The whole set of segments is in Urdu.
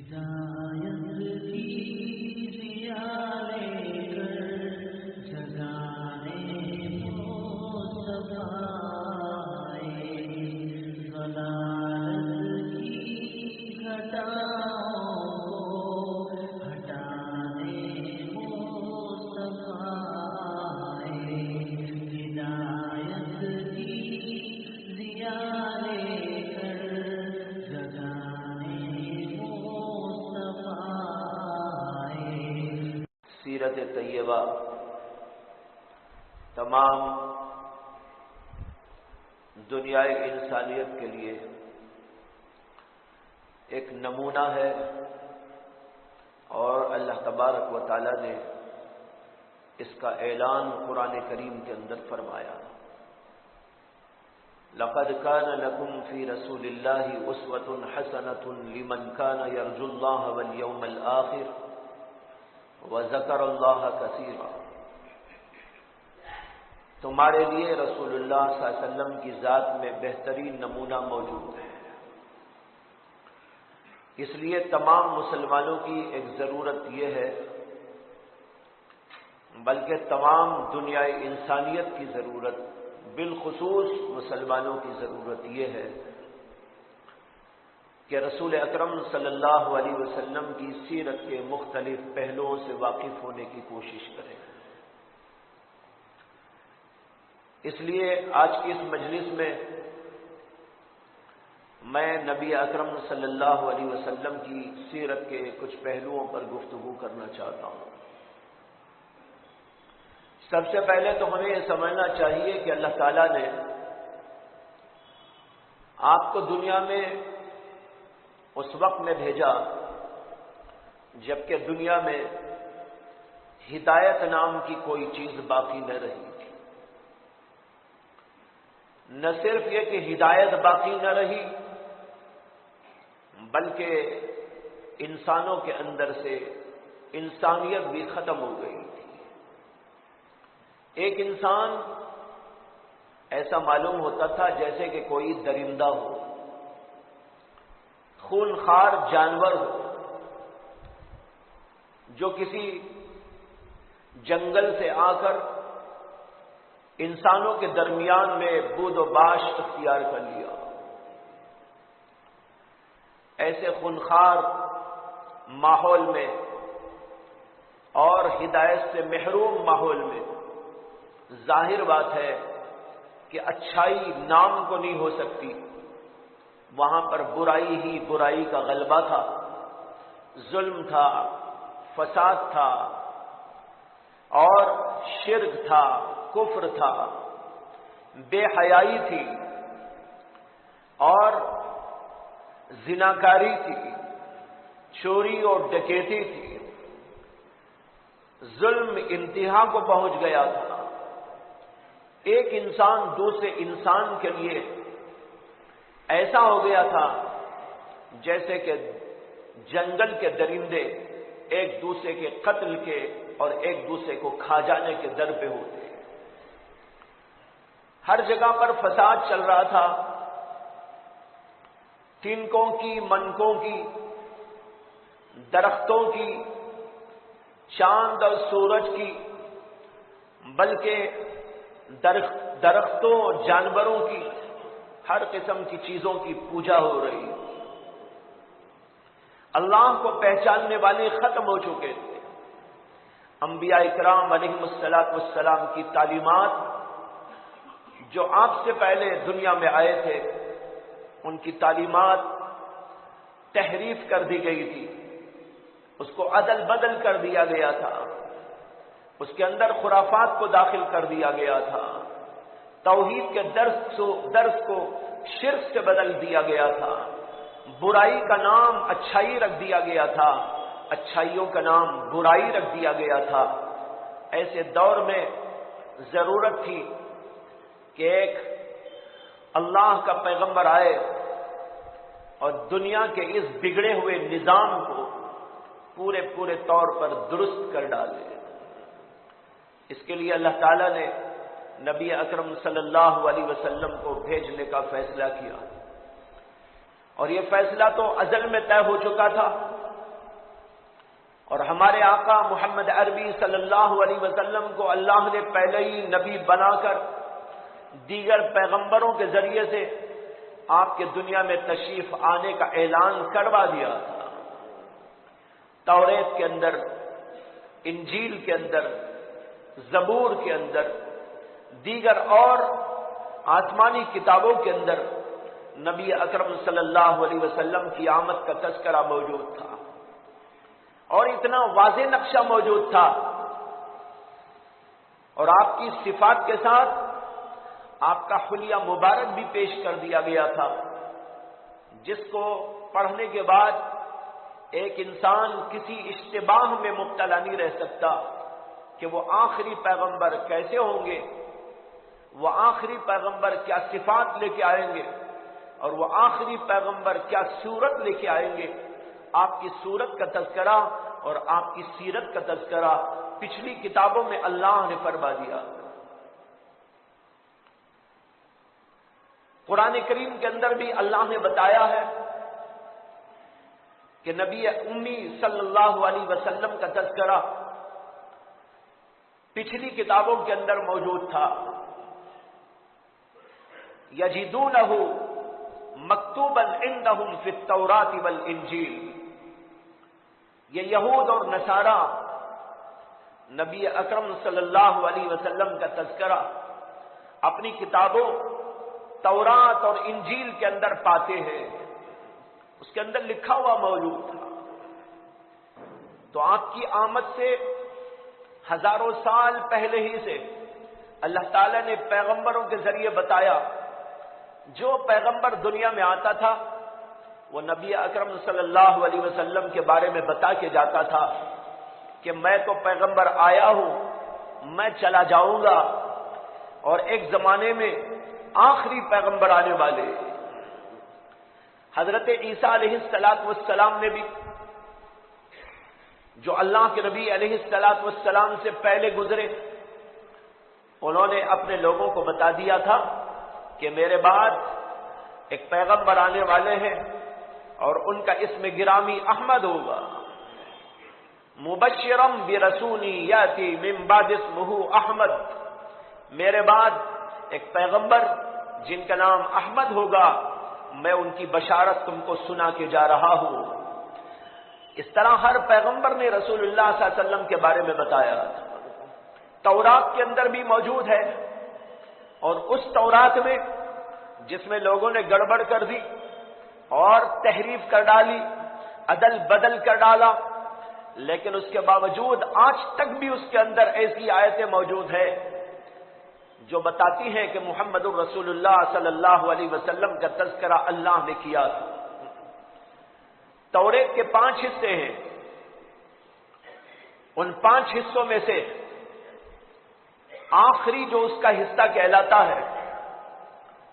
ہدایت کی ضیا لے کر جگانے مصطفیٰ آئے، ضلالت کی گھٹاؤں کو ہٹانے مصطفیٰ آئے، ہدایت کی ضیا لے کر جگانے سیرت طیبہ تمام دنیائے انسانیت کے لیے ایک نمونہ ہے، اور اللہ تبارک و تعالی نے اس کا اعلان قرآن کریم کے اندر فرمایا، لقد كان لكم في رسول الله أسوة حسنة لمن كان يرجو الله واليوم الآخر وذكر الله كثيرا۔ تمہارے لیے رسول اللہ صلی اللہ علیہ وسلم کی ذات میں بہترین نمونہ موجود ہے، اس لیے تمام مسلمانوں کی ایک ضرورت یہ ہے، بلکہ تمام دنیائے انسانیت کی ضرورت، بالخصوص مسلمانوں کی ضرورت یہ ہے کہ رسول اکرم صلی اللہ علیہ وسلم کی سیرت کے مختلف پہلوؤں سے واقف ہونے کی کوشش کریں۔ اس لیے آج کی اس مجلس میں میں نبی اکرم صلی اللہ علیہ وسلم کی سیرت کے کچھ پہلوؤں پر گفتگو کرنا چاہتا ہوں۔ سب سے پہلے تو ہمیں یہ سمجھنا چاہیے کہ اللہ تعالیٰ نے آپ کو دنیا میں اس وقت میں بھیجا جبکہ دنیا میں ہدایت نام کی کوئی چیز باقی نہ رہی تھی۔ نہ صرف یہ کہ ہدایت باقی نہ رہی، بلکہ انسانوں کے اندر سے انسانیت بھی ختم ہو گئی تھی۔ ایک انسان ایسا معلوم ہوتا تھا جیسے کہ کوئی درندہ ہو، خونخوار جانور ہو، جو کسی جنگل سے آ کر انسانوں کے درمیان میں بود و باش اختیار کر لیا۔ ایسے خونخوار ماحول میں اور ہدایت سے محروم ماحول میں ظاہر بات ہے کہ اچھائی نام کو نہیں ہو سکتی، وہاں پر برائی ہی برائی کا غلبہ تھا، ظلم تھا، فساد تھا، اور شرک تھا، کفر تھا، بے حیائی تھی، اور زناکاری تھی، چوری اور ڈکیتی تھی، ظلم انتہا کو پہنچ گیا تھا۔ ایک انسان دوسرے انسان کے لیے ایسا ہو گیا تھا جیسے کہ جنگل کے درندے ایک دوسرے کے قتل کے اور ایک دوسرے کو کھا جانے کے در پہ ہوتے۔ ہر جگہ پر فساد چل رہا تھا، تنکوں کی، منکوں کی، درختوں کی، چاند اور سورج کی، بلکہ درختوں اور جانوروں کی، ہر قسم کی چیزوں کی پوجا ہو رہی۔ اللہ کو پہچاننے والے ختم ہو چکے تھے۔ انبیاء اکرام علیہم السلام کی تعلیمات جو آپ سے پہلے دنیا میں آئے تھے، ان کی تعلیمات تحریف کر دی گئی تھی، اس کو عدل بدل کر دیا گیا تھا، اس کے اندر خرافات کو داخل کر دیا گیا تھا، توحید کے درس کو شرک سے بدل دیا گیا تھا، برائی کا نام اچھائی رکھ دیا گیا تھا، اچھائیوں کا نام برائی رکھ دیا گیا تھا۔ ایسے دور میں ضرورت تھی کہ ایک اللہ کا پیغمبر آئے اور دنیا کے اس بگڑے ہوئے نظام کو پورے طور پر درست کر ڈالے۔ اس کے لیے اللہ تعالیٰ نے نبی اکرم صلی اللہ علیہ وسلم کو بھیجنے کا فیصلہ کیا، اور یہ فیصلہ تو ازل میں طے ہو چکا تھا اور ہمارے آقا محمد عربی صلی اللہ علیہ وسلم کو اللہ نے پہلے ہی نبی بنا کر دیگر پیغمبروں کے ذریعے سے آپ کے دنیا میں تشریف آنے کا اعلان کروا دیا تھا۔ توریت کے اندر، انجیل کے اندر، زبور کے اندر، دیگر اور آسمانی کتابوں کے اندر نبی اکرم صلی اللہ علیہ وسلم کی آمد کا تذکرہ موجود تھا، اور اتنا واضح نقشہ موجود تھا، اور آپ کی صفات کے ساتھ آپ کا حلیہ مبارک بھی پیش کر دیا گیا تھا، جس کو پڑھنے کے بعد ایک انسان کسی اشتباہ میں مبتلا نہیں رہ سکتا کہ وہ آخری پیغمبر کیسے ہوں گے، وہ آخری پیغمبر کیا صفات لے کے آئیں گے، اور وہ آخری پیغمبر کیا صورت لے کے آئیں گے۔ آپ کی صورت کا تذکرہ اور آپ کی سیرت کا تذکرہ پچھلی کتابوں میں اللہ نے فرما دیا۔ قرآن کریم کے اندر بھی اللہ نے بتایا ہے کہ نبی امی صلی اللہ علیہ وسلم کا تذکرہ پچھلی کتابوں کے اندر موجود تھا۔ یجدونہ مکتوبا عندہم فی التوراۃ والانجیل، یہ یہود اور نصارہ نبی اکرم صلی اللہ علیہ وسلم کا تذکرہ اپنی کتابوں تورات اور انجیل کے اندر پاتے ہیں، اس کے اندر لکھا ہوا موجود تھا۔ تو آپ کی آمد سے ہزاروں سال پہلے ہی سے اللہ تعالیٰ نے پیغمبروں کے ذریعے بتایا، جو پیغمبر دنیا میں آتا تھا وہ نبی اکرم صلی اللہ علیہ وسلم کے بارے میں بتا کے جاتا تھا کہ میں تو پیغمبر آیا ہوں، میں چلا جاؤں گا، اور ایک زمانے میں آخری پیغمبر آنے والے۔ حضرت عیسیٰ علیہ السلام نے بھی، جو اللہ کے نبی علیہ السلام سے پہلے گزرے، انہوں نے اپنے لوگوں کو بتا دیا تھا کہ میرے بعد ایک پیغمبر آنے والے ہیں، اور ان کا اسم گرامی احمد ہوگا۔ مبشرم برسول یاتی من بعد اسمہ احمد، میرے بعد ایک پیغمبر جن کا نام احمد ہوگا، میں ان کی بشارت تم کو سنا کے جا رہا ہوں۔ اس طرح ہر پیغمبر نے رسول اللہ صلی اللہ علیہ وسلم کے بارے میں بتایا۔ تورات کے اندر بھی موجود ہے، اور اس تورات میں جس میں لوگوں نے گڑبڑ کر دی اور تحریف کر ڈالی، عدل بدل کر ڈالا، لیکن اس کے باوجود آج تک بھی اس کے اندر ایسی آیتیں موجود ہیں جو بتاتی ہیں کہ محمد الرسول اللہ صلی اللہ علیہ وسلم کا تذکرہ اللہ نے کیا تھا۔ توریت کے 5 حصے ہیں، ان 5 حصوں میں سے آخری جو اس کا حصہ کہلاتا ہے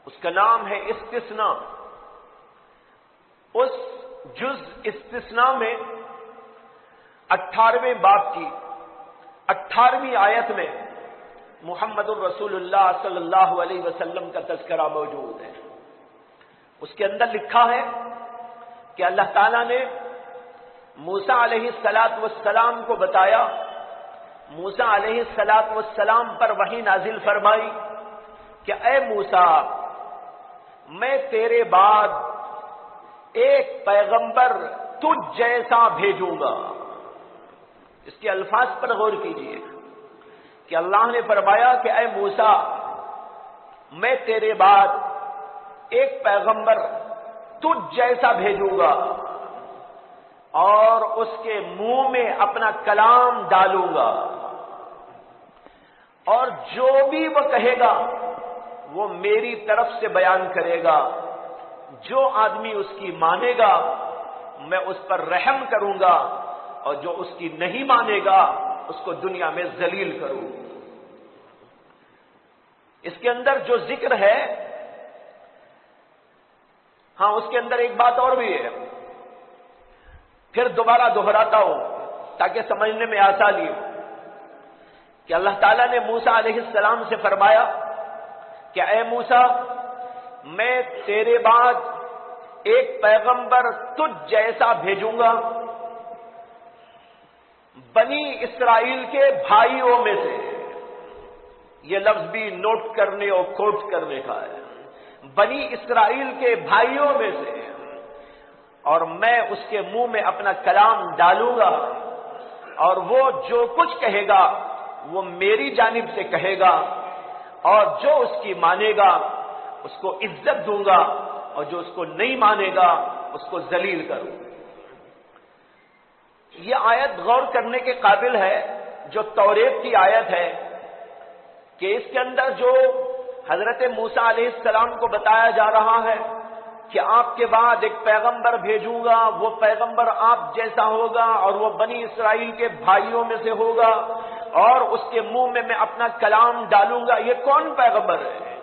اس کا نام ہے استثناء۔ اس جز استثناء میں 18ویں باب کی 18ویں آیت میں محمد الرسول اللہ صلی اللہ علیہ وسلم کا تذکرہ موجود ہے۔ اس کے اندر لکھا ہے کہ اللہ تعالیٰ نے موسیٰ علیہ السلام کو بتایا، موسیٰ علیہ السلام پر وحی نازل فرمائی کہ اے موسیٰ، میں تیرے بعد ایک پیغمبر تجھ جیسا بھیجوں گا۔ اس کے الفاظ پر غور کیجیے کہ اللہ نے فرمایا کہ اے موسیٰ، میں تیرے بعد ایک پیغمبر تجھ جیسا بھیجوں گا، اور اس کے منہ میں اپنا کلام ڈالوں گا، اور جو بھی وہ کہے گا وہ میری طرف سے بیان کرے گا۔ جو آدمی اس کی مانے گا میں اس پر رحم کروں گا، اور جو اس کی نہیں مانے گا اس کو دنیا میں ذلیل کروں گا۔ اس کے اندر جو ذکر ہے، ہاں اس کے اندر ایک بات اور بھی ہے، پھر دوبارہ دہراتا ہوں تاکہ سمجھنے میں آسانی ہو، کہ اللہ تعالیٰ نے موسیٰ علیہ السلام سے فرمایا کہ اے موسیٰ، میں تیرے بعد ایک پیغمبر تجھ جیسا بھیجوں گا، بنی اسرائیل کے بھائیوں میں سے، یہ لفظ بھی نوٹ کرنے اور کوٹ کرنے کا ہے، بنی اسرائیل کے بھائیوں میں سے، اور میں اس کے منہ میں اپنا کلام ڈالوں گا، اور وہ جو کچھ کہے گا وہ میری جانب سے کہے گا، اور جو اس کی مانے گا اس کو عزت دوں گا، اور جو اس کو نہیں مانے گا اس کو ذلیل کروں گا۔ یہ آیت غور کرنے کے قابل ہے، جو توریت کی آیت ہے، کہ اس کے اندر جو حضرت موسیٰ علیہ السلام کو بتایا جا رہا ہے کہ آپ کے بعد ایک پیغمبر بھیجوں گا، وہ پیغمبر آپ جیسا ہوگا، اور وہ بنی اسرائیل کے بھائیوں میں سے ہوگا، اور اس کے منہ میں اپنا کلام ڈالوں گا، یہ کون پیغمبر ہے؟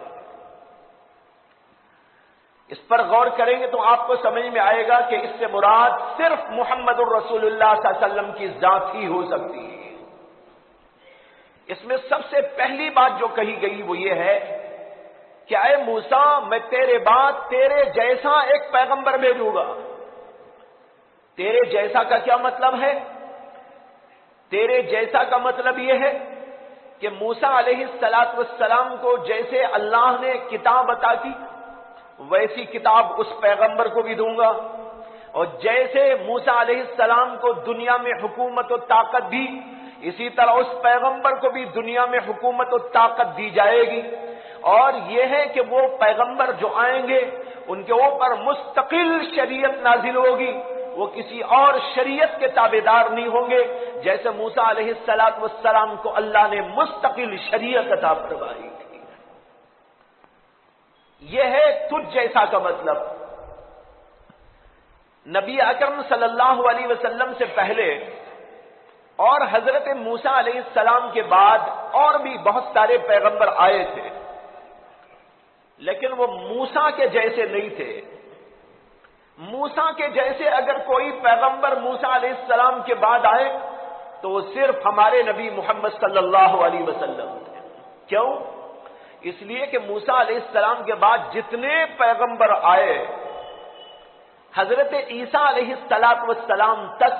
اس پر غور کریں گے تو آپ کو سمجھ میں آئے گا کہ اس سے مراد صرف محمد الرسول اللہ صلی اللہ علیہ وسلم کی ذات ہی ہو سکتی ہے۔ اس میں سب سے پہلی بات جو کہی گئی وہ یہ ہے کہ اے موسیٰ، میں تیرے بعد تیرے جیسا ایک پیغمبر بھیجوں گا۔ تیرے جیسا کا کیا مطلب ہے؟ تیرے جیسا کا مطلب یہ ہے کہ موسیٰ علیہ السلام کو جیسے اللہ نے کتاب عطا کی ویسی کتاب اس پیغمبر کو بھی دوں گا، اور جیسے موسیٰ علیہ السلام کو دنیا میں حکومت و طاقت دی، اسی طرح اس پیغمبر کو بھی دنیا میں حکومت و طاقت دی جائے گی۔ اور یہ ہے کہ وہ پیغمبر جو آئیں گے ان کے اوپر مستقل شریعت نازل ہوگی، وہ کسی اور شریعت کے تابعدار نہیں ہوں گے، جیسے موسیٰ علیہ السلام کو اللہ نے مستقل شریعت عطا فرمائی تھی۔ یہ ہے تجھ جیسا کا مطلب۔ نبی اکرم صلی اللہ علیہ وسلم سے پہلے اور حضرت موسیٰ علیہ السلام کے بعد اور بھی بہت سارے پیغمبر آئے تھے، لیکن وہ موسیٰ کے جیسے نہیں تھے۔ موسیٰ کے جیسے اگر کوئی پیغمبر موسیٰ علیہ السلام کے بعد آئے تو وہ صرف ہمارے نبی محمد صلی اللہ علیہ وسلم تھے۔ کیوں؟ اس لیے کہ موسیٰ علیہ السلام کے بعد جتنے پیغمبر آئے حضرت عیسیٰ علیہ السلام تک،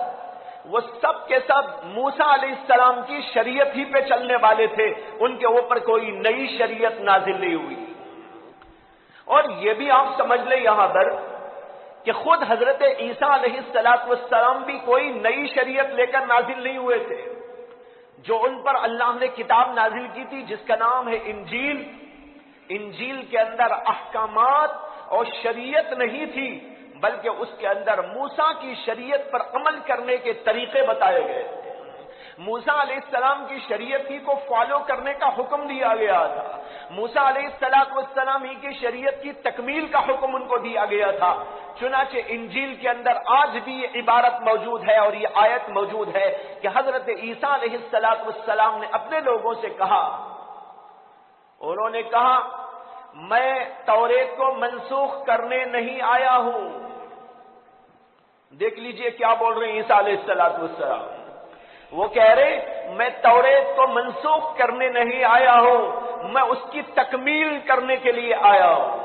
وہ سب کے سب موسیٰ علیہ السلام کی شریعت ہی پہ چلنے والے تھے، ان کے اوپر کوئی نئی شریعت نازل نہیں ہوئی۔ اور یہ بھی آپ سمجھ لیں یہاں پر کہ خود حضرت عیسیٰ علیہ السلام بھی کوئی نئی شریعت لے کر نازل نہیں ہوئے تھے۔ جو ان پر اللہ نے کتاب نازل کی تھی جس کا نام ہے انجیل، انجیل کے اندر احکامات اور شریعت نہیں تھی، بلکہ اس کے اندر موسیٰ کی شریعت پر عمل کرنے کے طریقے بتائے گئے تھے۔ موسیٰ علیہ السلام کی شریعت ہی کو فالو کرنے کا حکم دیا گیا تھا، موسیٰ علیہ السلام ہی کی شریعت کی تکمیل کا حکم ان کو دیا گیا تھا۔ چنانچہ انجیل کے اندر آج بھی یہ عبارت موجود ہے اور یہ آیت موجود ہے کہ حضرت عیسیٰ علیہ السلام نے اپنے لوگوں سے کہا، انہوں نے کہا میں توریت کو منسوخ کرنے نہیں آیا ہوں۔ دیکھ لیجئے کیا بول رہے ہیں عیسیٰ علیہ السلام، وہ کہہ رہے میں توریت کو منسوخ کرنے نہیں آیا ہوں، میں اس کی تکمیل کرنے کے لیے آیا ہوں۔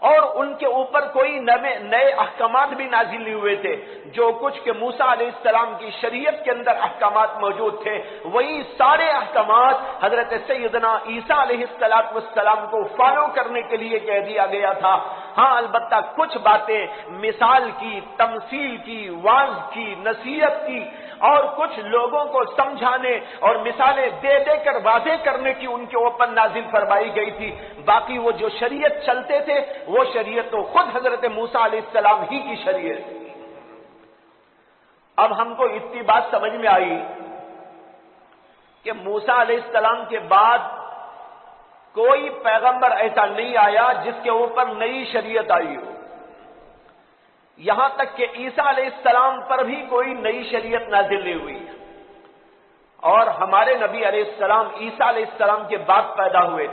اور ان کے اوپر کوئی نئے احکامات بھی نازل نہیں ہوئے تھے، جو کچھ کہ موسیٰ علیہ السلام کی شریعت کے اندر احکامات موجود تھے وہی سارے احکامات حضرت سیدنا عیسیٰ علیہ السلام کو فالو کرنے کے لیے کہہ دیا گیا تھا۔ ہاں البتہ کچھ باتیں مثال کی، تمثیل کی، واعظ کی، نصیحت کی، اور کچھ لوگوں کو سمجھانے اور مثالیں دے دے کر واضح کرنے کی ان کے اوپر نازل فرمائی گئی تھی۔ باقی وہ جو شریعت چلتے تھے وہ شریعت تو خود حضرت موسیٰ علیہ السلام ہی کی شریعت تھی۔ اب ہم کو اتنی بات سمجھ میں آئی کہ موسیٰ علیہ السلام کے بعد کوئی پیغمبر ایسا نہیں آیا جس کے اوپر نئی شریعت آئی ہو، یہاں تک کہ عیسیٰ علیہ السلام پر بھی کوئی نئی شریعت نازل نہیں ہوئی، اور ہمارے نبی علیہ السلام عیسیٰ علیہ السلام کے بعد پیدا ہوئے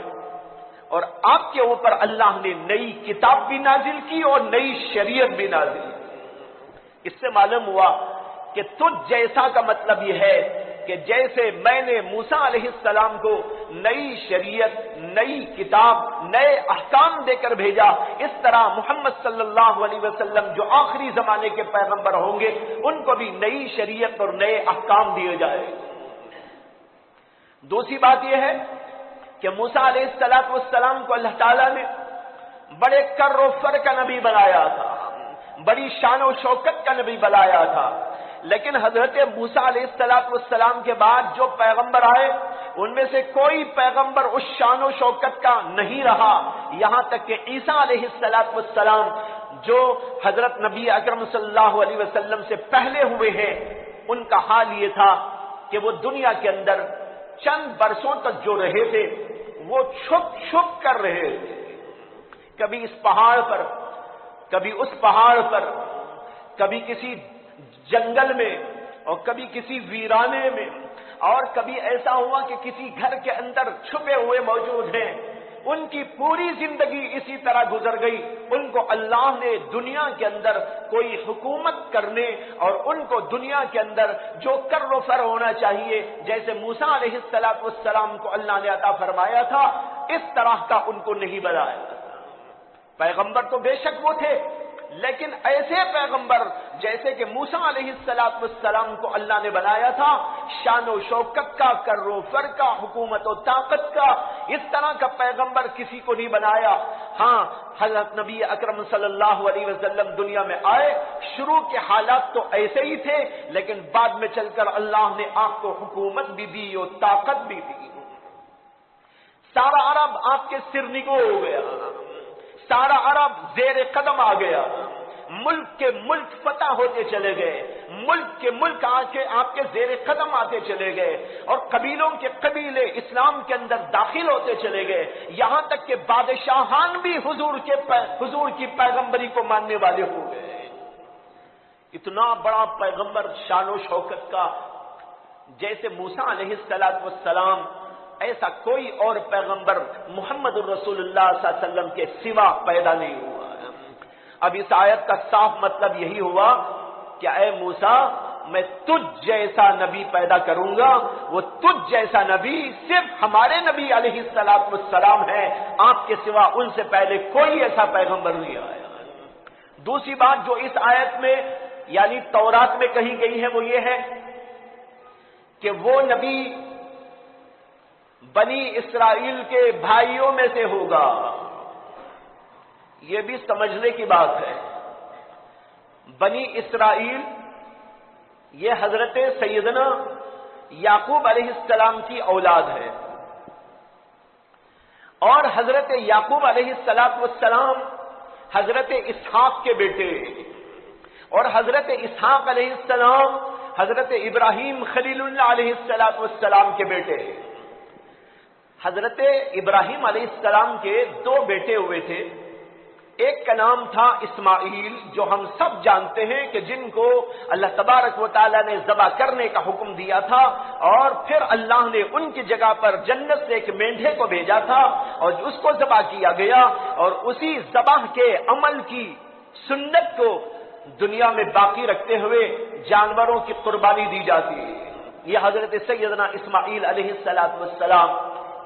اور آپ کے اوپر اللہ نے نئی کتاب بھی نازل کی اور نئی شریعت بھی نازل کی۔ اس سے معلوم ہوا کہ تجھ جیسا کا مطلب یہ ہے کہ جیسے میں نے موسیٰ علیہ السلام کو نئی شریعت، نئی کتاب، نئے احکام دے کر بھیجا، اس طرح محمد صلی اللہ علیہ وسلم جو آخری زمانے کے پیغمبر ہوں گے ان کو بھی نئی شریعت اور نئے احکام دیے جائے۔ دوسری بات یہ ہے کہ موسیٰ علیہ السلام کو اللہ تعالیٰ نے بڑے کر و فر کا نبی بنایا تھا، بڑی شان و شوکت کا نبی بنایا تھا، لیکن حضرت موسیٰ علیہ السلام کے بعد جو پیغمبر آئے ان میں سے کوئی پیغمبر اس شان و شوکت کا نہیں رہا، یہاں تک کہ عیسیٰ علیہ السلام جو حضرت نبی اکرم صلی اللہ علیہ وسلم سے پہلے ہوئے ہیں، ان کا حال یہ تھا کہ وہ دنیا کے اندر چند برسوں تک جو رہے تھے وہ چھپ چھپ کر رہے تھے، کبھی اس پہاڑ پر، کبھی اس پہاڑ پر، کبھی کسی جنگل میں اور کبھی کسی ویرانے میں، اور کبھی ایسا ہوا کہ کسی گھر کے اندر چھپے ہوئے موجود ہیں۔ ان کی پوری زندگی اسی طرح گزر گئی۔ ان کو اللہ نے دنیا کے اندر کوئی حکومت کرنے اور ان کو دنیا کے اندر جو کر و فر ہونا چاہیے، جیسے موسیٰ علیہ السلام کو اللہ نے عطا فرمایا تھا، اس طرح کا ان کو نہیں بنایا۔ پیغمبر تو بے شک وہ تھے، لیکن ایسے پیغمبر جیسے کہ موسیٰ علیہ السلام کو اللہ نے بنایا تھا، شان و شوکت کا، کر و فر کا، حکومت و طاقت کا، اس طرح کا پیغمبر کسی کو نہیں بنایا۔ ہاں، حضرت نبی اکرم صلی اللہ علیہ وسلم دنیا میں آئے، شروع کے حالات تو ایسے ہی تھے، لیکن بعد میں چل کر اللہ نے آپ کو حکومت بھی دی اور طاقت بھی دی۔ سارا عرب آپ کے سر نگو ہو گیا، سارا عرب زیر قدم آ گیا، ملک کے ملک فتح ہوتے چلے گئے، ملک کے ملک آپ کے زیر قدم آتے چلے گئے، اور قبیلوں کے قبیلے اسلام کے اندر داخل ہوتے چلے گئے، یہاں تک کہ بادشاہان بھی حضور کی پیغمبری کو ماننے والے ہو گئے۔ اتنا بڑا پیغمبر شان و شوکت کا جیسے موسیٰ علیہ السلام، ایسا کوئی اور پیغمبر محمد الرسول اللہ صلی اللہ علیہ وسلم کے سوا پیدا نہیں ہوا۔ اب اس آیت کا صاف مطلب یہی ہوا کہ اے موسیٰ، میں تجھ جیسا نبی پیدا کروں گا، وہ تجھ جیسا نبی صرف ہمارے نبی علیہ السلام ہے، آپ کے سوا ان سے پہلے کوئی ایسا پیغمبر نہیں آیا۔ دوسری بات جو اس آیت میں یعنی تورات میں کہی گئی ہے وہ یہ ہے کہ وہ نبی بنی اسرائیل کے بھائیوں میں سے ہوگا۔ یہ بھی سمجھنے کی بات ہے، بنی اسرائیل یہ حضرت سیدنا یعقوب علیہ السلام کی اولاد ہے، اور حضرت یعقوب علیہ السلام حضرت اسحاق کے بیٹے، اور حضرت اسحاق علیہ السلام حضرت ابراہیم خلیل اللہ علیہ السلام کے بیٹے۔ حضرت ابراہیم علیہ السلام کے دو بیٹے ہوئے تھے، ایک کا نام تھا اسماعیل، جو ہم سب جانتے ہیں کہ جن کو اللہ تبارک و تعالیٰ نے ذبح کرنے کا حکم دیا تھا، اور پھر اللہ نے ان کی جگہ پر جنت سے ایک مینڈھے کو بھیجا تھا اور اس کو ذبح کیا گیا، اور اسی ذبح کے عمل کی سنت کو دنیا میں باقی رکھتے ہوئے جانوروں کی قربانی دی جاتی ہے۔ یہ حضرت سیدنا اسماعیل علیہ السلام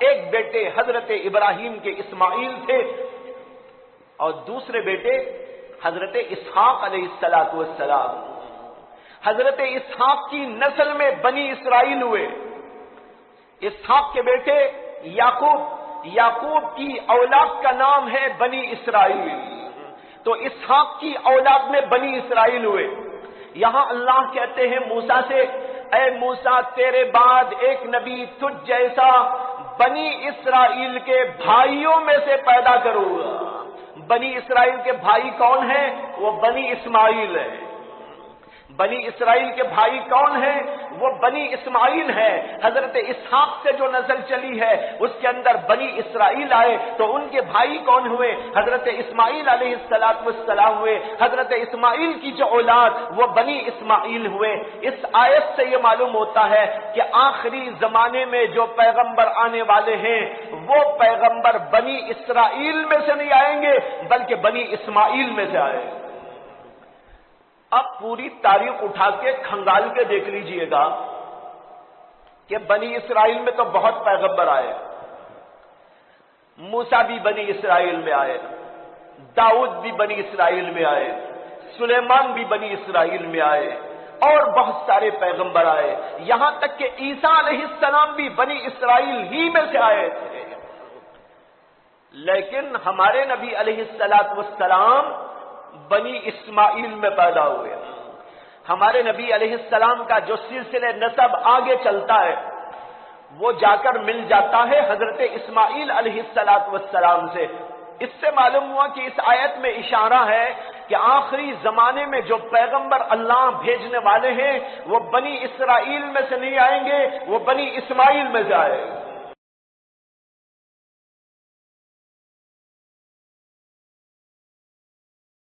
ایک بیٹے حضرت ابراہیم کے اسماعیل تھے، اور دوسرے بیٹے حضرت اسحاق علیہ السلام۔ حضرت اسحاق کی نسل میں بنی اسرائیل ہوئے۔ اسحاق کے بیٹے یعقوب کی اولاد کا نام ہے بنی اسرائیل، تو اسحاق کی اولاد میں بنی اسرائیل ہوئے۔ یہاں اللہ کہتے ہیں موسیٰ سے، اے موسیٰ، تیرے بعد ایک نبی تجھ جیسا بنی اسرائیل کے بھائیوں میں سے پیدا کروں گا۔ بنی اسرائیل کے بھائی کون ہیں؟ وہ بنی اسماعیل ہے۔ بنی اسرائیل کے بھائی کون ہیں؟ وہ بنی اسماعیل ہے۔ حضرت اسحاق سے جو نسل چلی ہے اس کے اندر بنی اسرائیل آئے، تو ان کے بھائی کون ہوئے؟ حضرت اسماعیل علیہ السلام ہوئے۔ حضرت اسماعیل کی جو اولاد وہ بنی اسماعیل ہوئے۔ اس آیت سے یہ معلوم ہوتا ہے کہ آخری زمانے میں جو پیغمبر آنے والے ہیں وہ پیغمبر بنی اسرائیل میں سے نہیں آئیں گے بلکہ بنی اسماعیل میں سے آئیں گے۔ اب پوری تاریخ اٹھا کے کھنگال کے دیکھ لیجئے گا، کہ بنی اسرائیل میں تو بہت پیغمبر آئے، موسیٰ بھی بنی اسرائیل میں آئے، داؤد بھی بنی اسرائیل میں آئے، سلیمان بھی بنی اسرائیل میں آئے، اور بہت سارے پیغمبر آئے، یہاں تک کہ عیسیٰ علیہ السلام بھی بنی اسرائیل ہی میں سے آئے تھے۔ لیکن ہمارے نبی علیہ السلام بنی اسماعیل میں پیدا ہوئے۔ ہمارے نبی علیہ السلام کا جو سلسلے نسب آگے چلتا ہے وہ جا کر مل جاتا ہے حضرت اسماعیل علیہ السلام سے۔ اس سے معلوم ہوا کہ اس آیت میں اشارہ ہے کہ آخری زمانے میں جو پیغمبر اللہ بھیجنے والے ہیں وہ بنی اسرائیل میں سے نہیں آئیں گے، وہ بنی اسماعیل میں سے آئیں گے۔